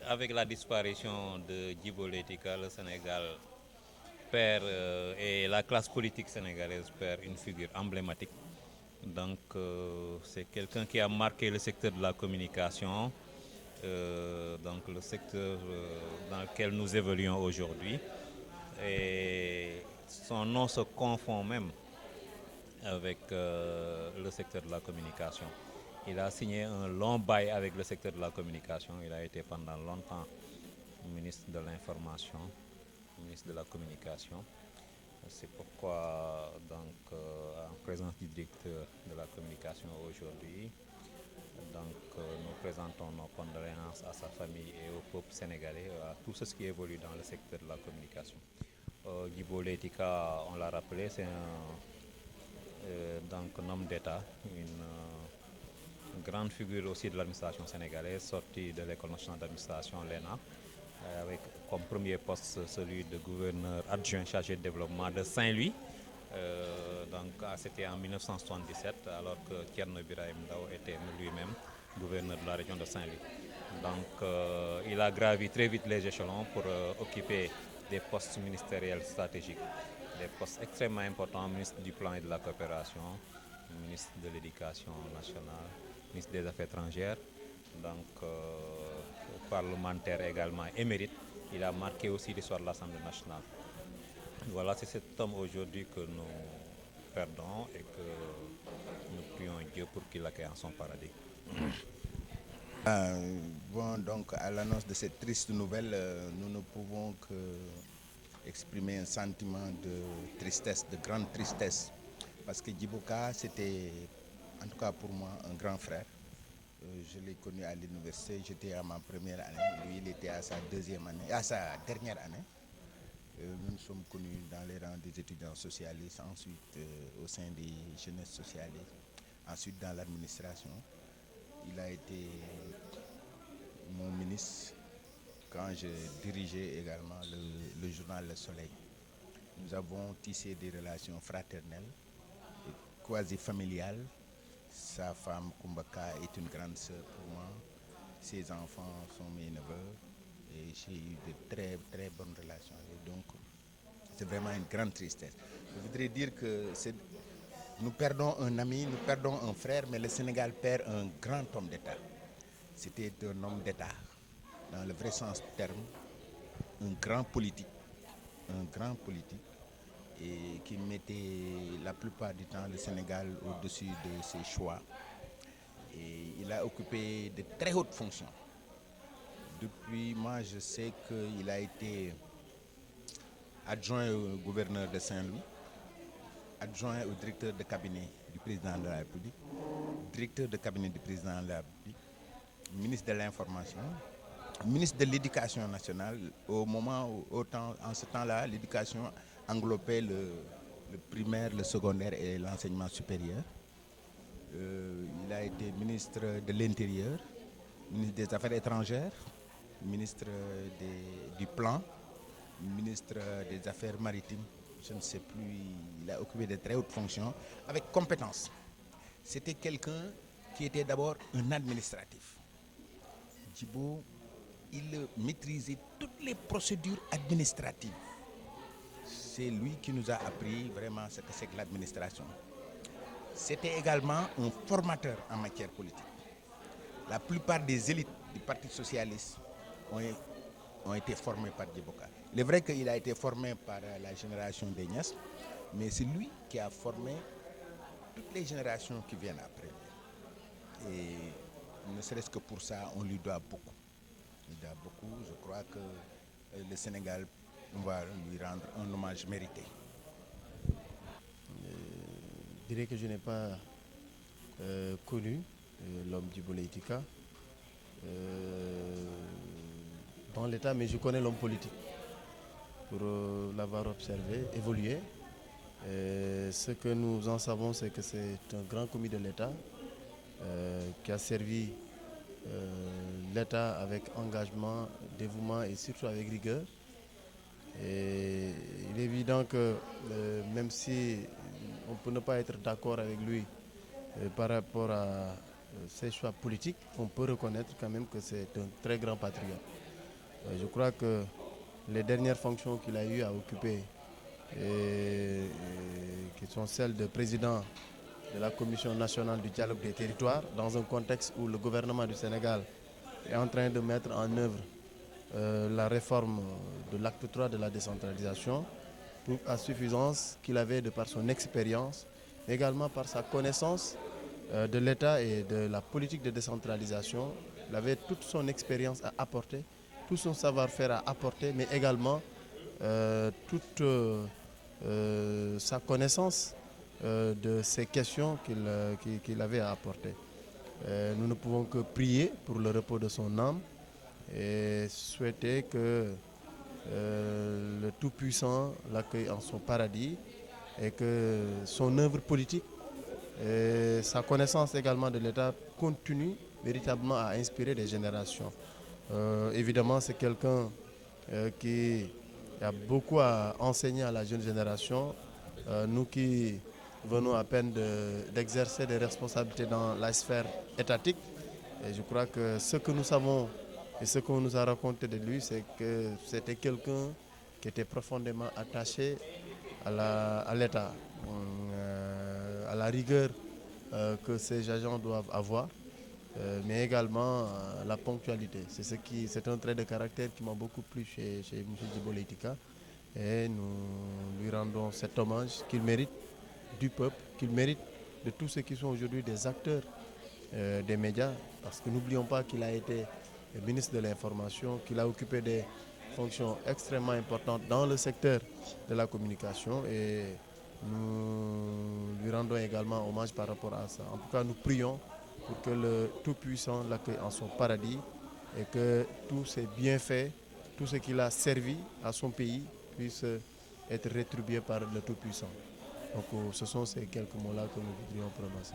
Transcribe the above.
avec la disparition de Djibo Leyti Ka, le Sénégal perd et la classe politique sénégalaise perd une figure emblématique. Donc c'est quelqu'un qui a marqué le secteur de la communication, donc le secteur dans lequel nous évoluons aujourd'hui. Et son nom se confond même avec le secteur de la communication. Il a signé un long bail avec le secteur de la communication. Il a été pendant longtemps ministre de l'Information, ministre de la Communication. C'est pourquoi, donc, en présence du directeur de la communication aujourd'hui, donc, nous présentons nos condoléances à sa famille et au peuple sénégalais, à tous ceux qui évoluent dans le secteur de la communication. Djibo Leyti Ka, on l'a rappelé, c'est donc un homme d'État, une grande figure aussi de l'administration sénégalaise, sorti de l'école nationale d'administration, l'ENA, avec comme premier poste celui de gouverneur adjoint chargé de développement de Saint-Louis. Donc c'était en 1977, alors que Thierno Birahim Ndao était lui-même gouverneur de la région de Saint-Louis. Donc il a gravi très vite les échelons pour occuper des postes ministériels stratégiques, des postes extrêmement importants, ministre du plan et de la coopération, ministre de l'éducation nationale, ministre des Affaires étrangères, donc parlementaire également émérite. Il a marqué aussi l'histoire de l'Assemblée nationale. Voilà, c'est cet homme aujourd'hui que nous perdons et que nous prions Dieu pour qu'il accueille en son paradis. Bon, donc à l'annonce de cette triste nouvelle, nous ne pouvons que exprimer un sentiment de tristesse, de grande tristesse, parce que Djibo Ka, c'était, en tout cas pour moi, un grand frère. Je l'ai connu à l'université, j'étais à ma première année, lui il était à sa deuxième année, à sa dernière année. Nous nous sommes connus dans les rangs des étudiants socialistes, ensuite au sein des jeunesses socialistes, ensuite dans l'administration. Il a été mon ministre quand je dirigeais également le journal Le Soleil. Nous avons tissé des relations fraternelles et quasi familiales. Sa femme Koumbaka est une grande sœur pour moi. Ses enfants sont mes neveux et j'ai eu de très très bonnes relations. Et donc c'est vraiment une grande tristesse. Je voudrais dire que nous perdons un ami, nous perdons un frère, mais le Sénégal perd un grand homme d'État. C'était un homme d'État, dans le vrai sens du terme, un grand politique, et qui mettait la plupart du temps le Sénégal au-dessus de ses choix. Et il a occupé de très hautes fonctions. Depuis, moi, je sais qu'il a été adjoint au gouverneur de Saint-Louis, adjoint au directeur de cabinet du président de la République, directeur de cabinet du président de la République, ministre de l'Information, ministre de l'Éducation nationale. Au moment où, en ce temps-là, l'éducation englobait le primaire, le secondaire et l'enseignement supérieur. Il a été ministre de l'Intérieur, ministre des Affaires étrangères, ministre du Plan, ministre des Affaires maritimes. Je ne sais plus, il a occupé de très hautes fonctions avec compétence. C'était quelqu'un qui était d'abord un administratif. Djibo, il maîtrisait toutes les procédures administratives. C'est lui qui nous a appris vraiment ce que c'est que l'administration. C'était également un formateur en matière politique. La plupart des élites du Parti socialiste ont été formées par Djibo Ka. Il est vrai qu'il a été formé par la génération des Niass, mais c'est lui qui a formé toutes les générations qui viennent après. Et ne serait-ce que pour ça, on lui doit beaucoup. Il doit beaucoup. Je crois que le Sénégal va lui rendre un hommage mérité. Je dirais que je n'ai pas connu l'homme Djibo Leyti Ka dans l'État, mais je connais l'homme politique pour l'avoir observé, évolué. Ce que nous en savons, c'est que c'est un grand commis de l'État qui a servi l'État avec engagement, dévouement et surtout avec rigueur. Et il est évident que même si on peut ne pas être d'accord avec lui par rapport à ses choix politiques, on peut reconnaître quand même que c'est un très grand patriote. Je crois que les dernières fonctions qu'il a eu à occuper, qui sont celles de président de la Commission nationale du dialogue des territoires, dans un contexte où le gouvernement du Sénégal est en train de mettre en œuvre la réforme de l'acte 3 de la décentralisation, prouve à suffisance qu'il avait, de par son expérience, mais également par sa connaissance de l'État et de la politique de décentralisation. Il avait toute son expérience à apporter, tout son savoir-faire à apporter, mais également toute sa connaissance de ces questions qu'il avait à apporter. Nous ne pouvons que prier pour le repos de son âme et souhaiter que le Tout-Puissant l'accueille en son paradis et que son œuvre politique et sa connaissance également de l'État continue véritablement à inspirer des générations. Évidemment, c'est quelqu'un qui a beaucoup à enseigner à la jeune génération. Nous qui venons à peine d'exercer des responsabilités dans la sphère étatique, et je crois que ce que nous savons et ce qu'on nous a raconté de lui, c'est que c'était quelqu'un qui était profondément attaché à l'État, à la rigueur que ces agents doivent avoir, mais également la ponctualité. C'est un trait de caractère qui m'a beaucoup plu chez M. Djibo Leyti Ka, et nous lui rendons cet hommage qu'il mérite du peuple, qu'il mérite de tous ceux qui sont aujourd'hui des acteurs des médias, parce que n'oublions pas qu'il a été ministre de l'Information, qu'il a occupé des fonctions extrêmement importantes dans le secteur de la communication, et nous lui rendons également hommage par rapport à ça. En tout cas, nous prions pour que le Tout-Puissant l'accueille en son paradis et que tous ses bienfaits, tout ce qu'il a servi à son pays puisse être rétribué par le Tout-Puissant. Donc ce sont ces quelques mots-là que nous voudrions prononcer.